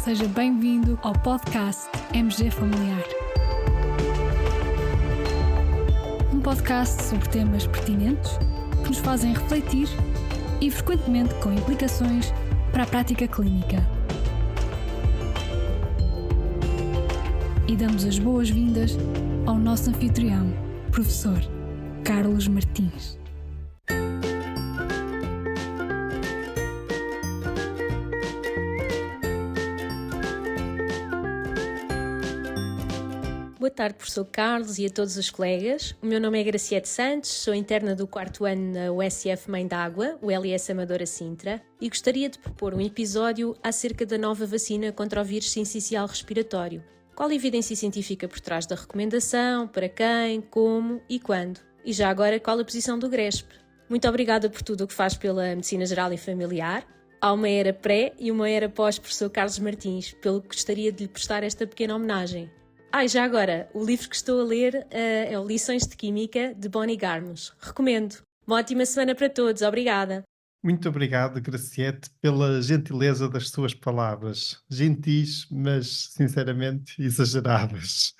Seja bem-vindo ao podcast MG Familiar. Um podcast sobre temas pertinentes que nos fazem refletir e frequentemente com implicações para a prática clínica. E damos as boas-vindas ao nosso anfitrião, professor Carlos Martins. Boa tarde, professor Carlos e a todos os colegas. O meu nome é Graciete Santos, sou interna do 4º ano na USF Mãe d'Água, o LS Amadora Sintra, e gostaria de propor um episódio acerca da nova vacina contra o vírus sincicial respiratório. Qual a evidência científica por trás da recomendação, para quem, como e quando? E já agora, qual a posição do GRESP? Muito obrigada por tudo o que faz pela Medicina Geral e Familiar. Há uma era pré e uma era pós-professor Carlos Martins, pelo que gostaria de lhe prestar esta pequena homenagem. E já agora, o livro que estou a ler é o Lições de Química, de Bonnie Garmus. Recomendo. Uma ótima semana para todos. Obrigada. Muito obrigado, Graciete, pela gentileza das suas palavras. Gentis, mas sinceramente exageradas.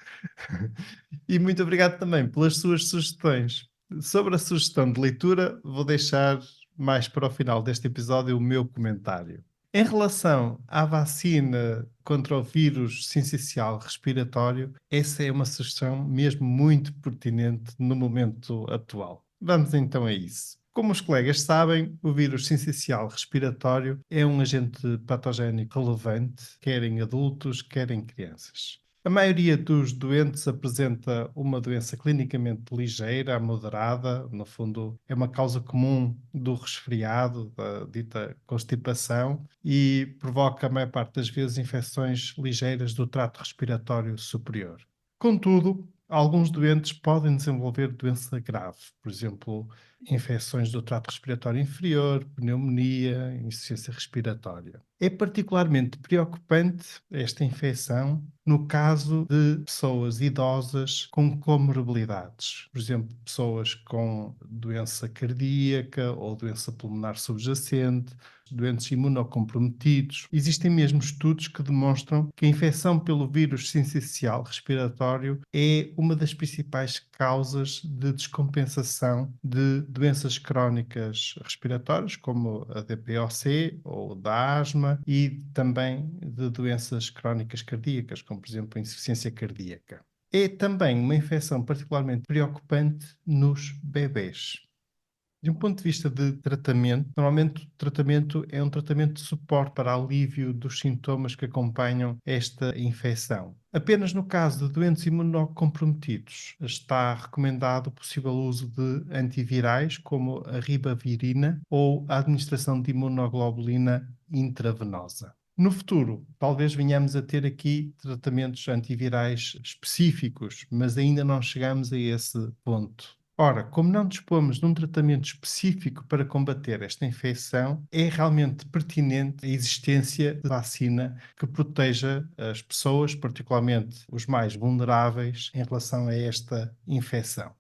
E muito obrigado também pelas suas sugestões. Sobre a sugestão de leitura, vou deixar mais para o final deste episódio o meu comentário. Em relação à vacina contra o vírus sincicial respiratório, essa é uma sugestão mesmo muito pertinente no momento atual. Vamos então a isso. Como os colegas sabem, o vírus sincicial respiratório é um agente patogénico relevante, quer em adultos, quer em crianças. A maioria dos doentes apresenta uma doença clinicamente ligeira a moderada, no fundo é uma causa comum do resfriado, da dita constipação, e provoca a maior parte das vezes infecções ligeiras do trato respiratório superior. Contudo, alguns doentes podem desenvolver doença grave, por exemplo, infecções do trato respiratório inferior, pneumonia, insuficiência respiratória. É particularmente preocupante esta infecção no caso de pessoas idosas com comorbilidades, por exemplo, pessoas com doença cardíaca ou doença pulmonar subjacente, doentes imunocomprometidos. Existem mesmo estudos que demonstram que a infecção pelo vírus sincicial respiratório é uma das principais causas de descompensação de doenças crónicas respiratórias, como a DPOC ou da asma, e também de doenças crónicas cardíacas, como por exemplo a insuficiência cardíaca. É também uma infecção particularmente preocupante nos bebés. De um ponto de vista de tratamento, normalmente o tratamento é um tratamento de suporte para alívio dos sintomas que acompanham esta infecção. Apenas no caso de doentes imunocomprometidos está recomendado o possível uso de antivirais como a ribavirina ou a administração de imunoglobulina intravenosa. No futuro, talvez venhamos a ter aqui tratamentos antivirais específicos, mas ainda não chegamos a esse ponto. Ora, como não dispomos de um tratamento específico para combater esta infecção, é realmente pertinente a existência de vacina que proteja as pessoas, particularmente os mais vulneráveis, em relação a esta infecção.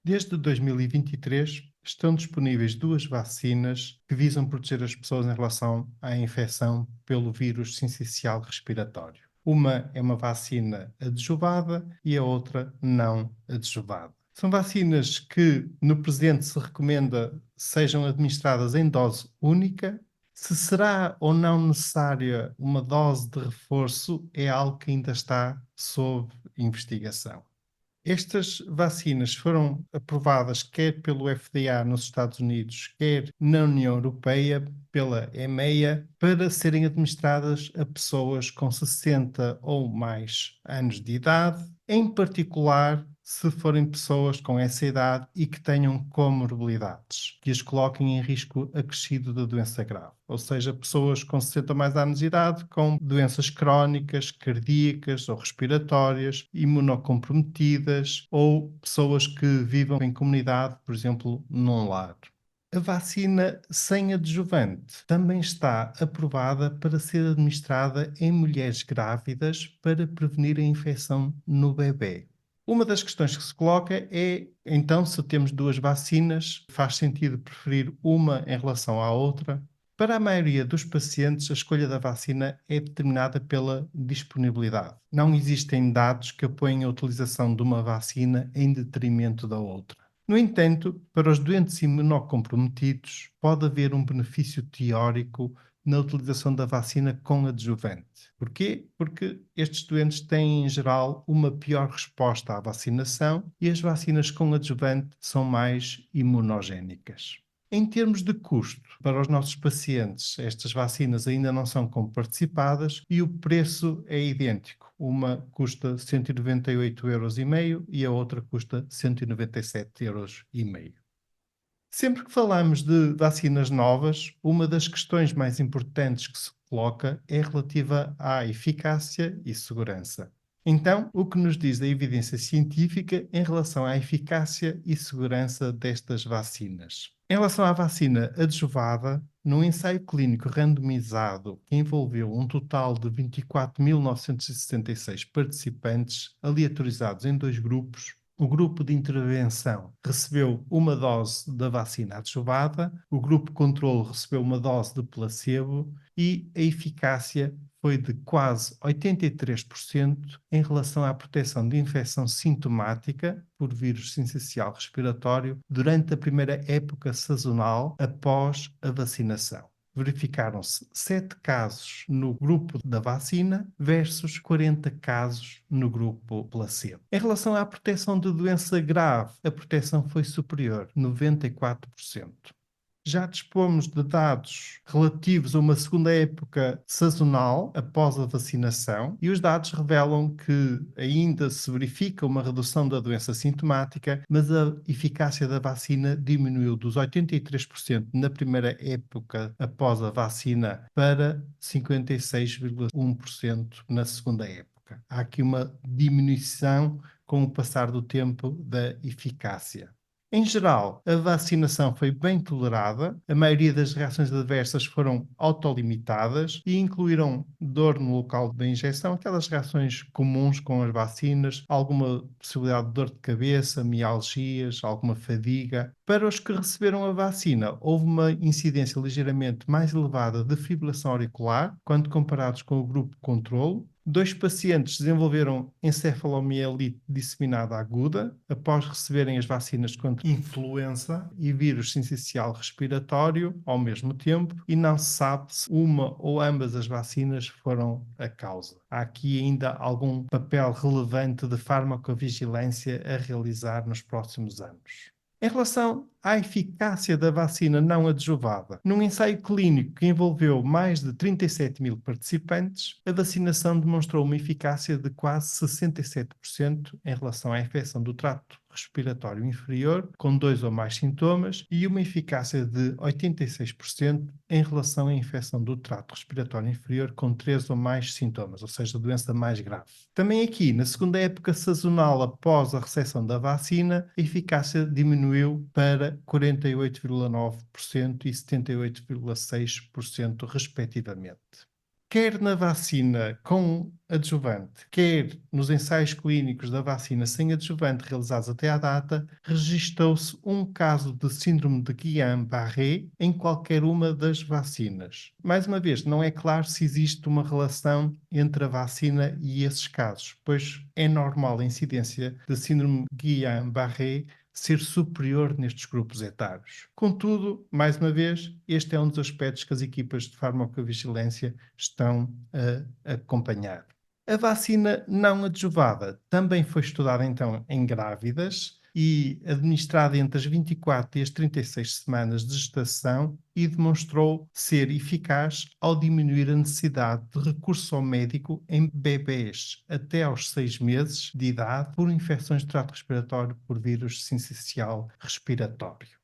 Desde 2023, estão disponíveis 2 vacinas que visam proteger as pessoas em relação à infecção pelo vírus sincicial respiratório. Uma é uma vacina adjuvada e a outra não adjuvada. São vacinas que, no presente, se recomenda sejam administradas em dose única. Se será ou não necessária uma dose de reforço é algo que ainda está sob investigação. Estas vacinas foram aprovadas quer pelo FDA nos Estados Unidos, quer na União Europeia, pela EMEA, para serem administradas a pessoas com 60 ou mais anos de idade, em particular se forem pessoas com essa idade e que tenham comorbilidades, que as coloquem em risco acrescido de doença grave. Ou seja, pessoas com 60 ou mais anos de idade com doenças crónicas, cardíacas ou respiratórias, imunocomprometidas ou pessoas que vivam em comunidade, por exemplo, num lar. A vacina sem adjuvante também está aprovada para ser administrada em mulheres grávidas para prevenir a infecção no bebê. Uma das questões que se coloca é, então, se temos 2 vacinas, faz sentido preferir uma em relação à outra? Para a maioria dos pacientes, a escolha da vacina é determinada pela disponibilidade. Não existem dados que apoiem a utilização de uma vacina em detrimento da outra. No entanto, para os doentes imunocomprometidos, pode haver um benefício teórico na utilização da vacina com adjuvante. Porquê? Porque estes doentes têm, em geral, uma pior resposta à vacinação e as vacinas com adjuvante são mais imunogénicas. Em termos de custo, para os nossos pacientes, estas vacinas ainda não são comparticipadas e o preço é idêntico. Uma custa 198,5 € e a outra custa 197,5 €. Sempre que falamos de vacinas novas, uma das questões mais importantes que se coloca é relativa à eficácia e segurança. Então, o que nos diz a evidência científica em relação à eficácia e segurança destas vacinas? Em relação à vacina adjuvada, num ensaio clínico randomizado que envolveu um total de 24.966 participantes aleatorizados em 2 grupos, o grupo de intervenção recebeu uma dose da vacina adjuvada, o grupo controle recebeu uma dose de placebo e a eficácia foi de quase 83% em relação à proteção de infecção sintomática por vírus sincicial respiratório durante a primeira época sazonal após a vacinação. Verificaram-se 7 casos no grupo da vacina versus 40 casos no grupo placebo. Em relação à proteção de doença grave, a proteção foi superior, 94%. Já dispomos de dados relativos a uma segunda época sazonal após a vacinação e os dados revelam que ainda se verifica uma redução da doença sintomática, mas a eficácia da vacina diminuiu dos 83% na primeira época após a vacina para 56,1% na segunda época. Há aqui uma diminuição com o passar do tempo da eficácia. Em geral, a vacinação foi bem tolerada, a maioria das reações adversas foram autolimitadas e incluíram dor no local da injeção, aquelas reações comuns com as vacinas, alguma possibilidade de dor de cabeça, mialgias, alguma fadiga. Para os que receberam a vacina, houve uma incidência ligeiramente mais elevada de fibrilação auricular quando comparados com o grupo controle. 2 pacientes desenvolveram encefalomielite disseminada aguda após receberem as vacinas contra influenza e vírus sincicial respiratório ao mesmo tempo e não se sabe se uma ou ambas as vacinas foram a causa. Há aqui ainda algum papel relevante de farmacovigilância a realizar nos próximos anos. Em relação à eficácia da vacina não adjuvada, num ensaio clínico que envolveu mais de 37.000 participantes, a vacinação demonstrou uma eficácia de quase 67% em relação à infecção do trato respiratório inferior, com 2 ou mais sintomas, e uma eficácia de 86% em relação à infecção do trato respiratório inferior, com 3 ou mais sintomas, ou seja, a doença mais grave. Também aqui, na segunda época sazonal após a recepção da vacina, a eficácia diminuiu para 48,9% e 78,6%, respectivamente. Quer na vacina com adjuvante, quer nos ensaios clínicos da vacina sem adjuvante realizados até à data, registou-se um caso de síndrome de Guillain-Barré em qualquer uma das vacinas. Mais uma vez, não é claro se existe uma relação entre a vacina e esses casos, pois é normal a incidência de síndrome de Guillain-Barré ser superior nestes grupos etários. Contudo, mais uma vez, este é um dos aspectos que as equipas de farmacovigilância estão a acompanhar. A vacina não adjuvada também foi estudada então em grávidas e administrada entre as 24 e as 36 semanas de gestação e demonstrou ser eficaz ao diminuir a necessidade de recurso ao médico em bebês até aos 6 meses de idade por infecções de trato respiratório por vírus sincicial respiratório.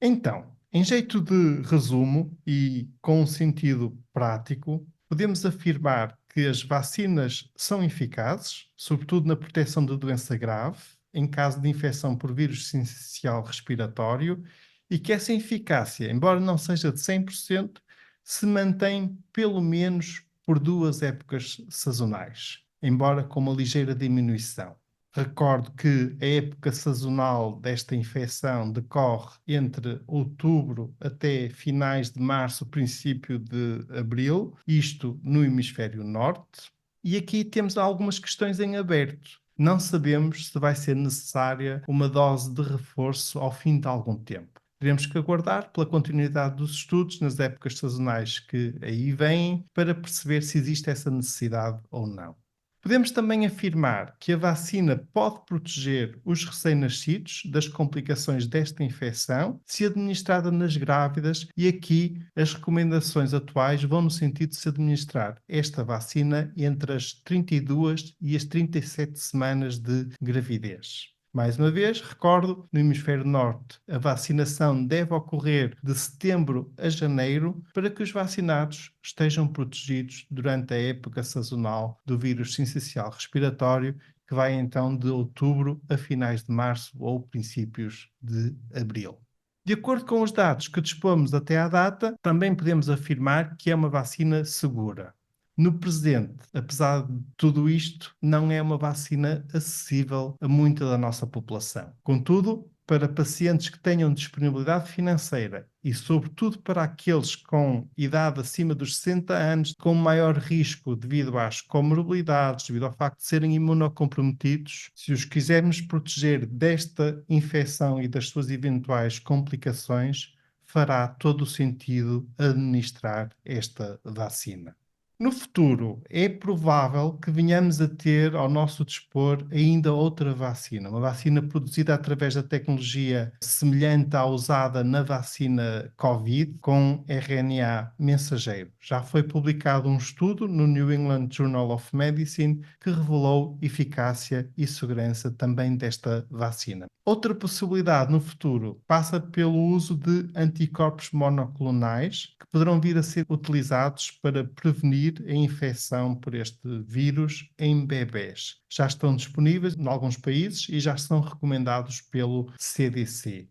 Então, em jeito de resumo e com um sentido prático, podemos afirmar que as vacinas são eficazes, sobretudo na proteção da doença grave, em caso de infecção por vírus sincicial respiratório, e que essa eficácia, embora não seja de 100%, se mantém pelo menos por 2 épocas sazonais, embora com uma ligeira diminuição. Recordo que a época sazonal desta infecção decorre entre outubro até finais de março, princípio de abril, isto no hemisfério norte. E aqui temos algumas questões em aberto. Não sabemos se vai ser necessária uma dose de reforço ao fim de algum tempo. Teremos que aguardar pela continuidade dos estudos nas épocas sazonais que aí vêm para perceber se existe essa necessidade ou não. Podemos também afirmar que a vacina pode proteger os recém-nascidos das complicações desta infecção se administrada nas grávidas, e aqui as recomendações atuais vão no sentido de se administrar esta vacina entre as 32 e as 37 semanas de gravidez. Mais uma vez, recordo, no hemisfério norte, a vacinação deve ocorrer de setembro a janeiro para que os vacinados estejam protegidos durante a época sazonal do vírus sincicial respiratório, que vai então de outubro a finais de março ou princípios de abril. De acordo com os dados que dispomos até à data, também podemos afirmar que é uma vacina segura. No presente, apesar de tudo isto, não é uma vacina acessível a muita da nossa população. Contudo, para pacientes que tenham disponibilidade financeira e, sobretudo, para aqueles com idade acima dos 60 anos, com maior risco devido às comorbilidades, devido ao facto de serem imunocomprometidos, se os quisermos proteger desta infecção e das suas eventuais complicações, fará todo o sentido administrar esta vacina. No futuro, é provável que venhamos a ter ao nosso dispor ainda outra vacina, uma vacina produzida através da tecnologia semelhante à usada na vacina Covid, com RNA mensageiro. Já foi publicado um estudo no New England Journal of Medicine que revelou eficácia e segurança também desta vacina. Outra possibilidade no futuro passa pelo uso de anticorpos monoclonais que poderão vir a ser utilizados para prevenir a infecção por este vírus em bebés. Já estão disponíveis em alguns países e já são recomendados pelo CDC.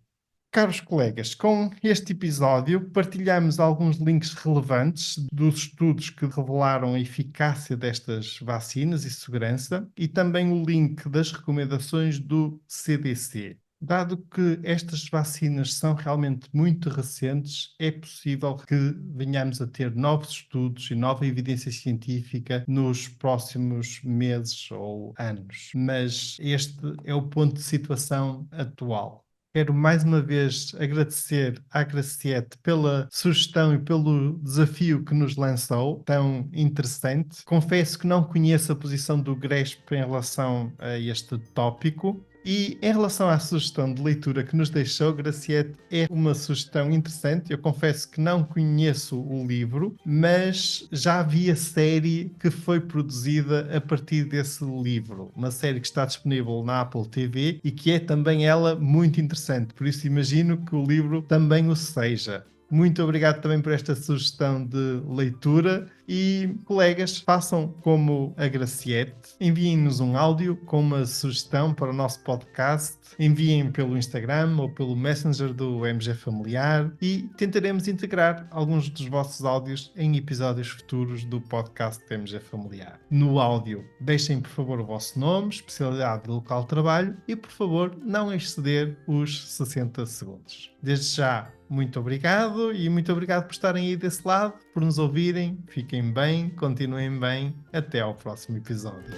Caros colegas, com este episódio partilhamos alguns links relevantes dos estudos que revelaram a eficácia destas vacinas e segurança, e também o link das recomendações do CDC. Dado que estas vacinas são realmente muito recentes, é possível que venhamos a ter novos estudos e nova evidência científica nos próximos meses ou anos. Mas este é o ponto de situação atual. Quero mais uma vez agradecer à Graciete pela sugestão e pelo desafio que nos lançou, tão interessante. Confesso que não conheço a posição do GRESP em relação a este tópico. E em relação à sugestão de leitura que nos deixou, Graciete, é uma sugestão interessante. Eu confesso que não conheço o livro, mas já vi a série que foi produzida a partir desse livro. Uma série que está disponível na Apple TV e que é também ela muito interessante. Por isso imagino que o livro também o seja. Muito obrigado também por esta sugestão de leitura e, colegas, façam como a Graciete, enviem-nos um áudio com uma sugestão para o nosso podcast, enviem pelo Instagram ou pelo Messenger do MG Familiar e tentaremos integrar alguns dos vossos áudios em episódios futuros do podcast MG Familiar. No áudio, deixem por favor o vosso nome, especialidade e local de trabalho e, por favor, não exceder os 60 segundos. Desde já, muito obrigado e muito obrigado por estarem aí desse lado, por nos ouvirem. Fiquem bem, continuem bem. Até ao próximo episódio.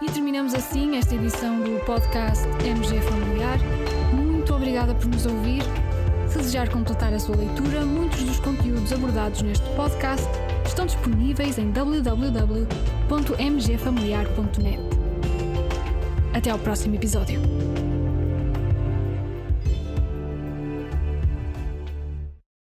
E terminamos assim esta edição do podcast MG Familiar. Muito obrigada por nos ouvir. Se desejar completar a sua leitura, muitos dos conteúdos abordados neste podcast estão disponíveis em www.mgfamiliar.net. Até ao próximo episódio.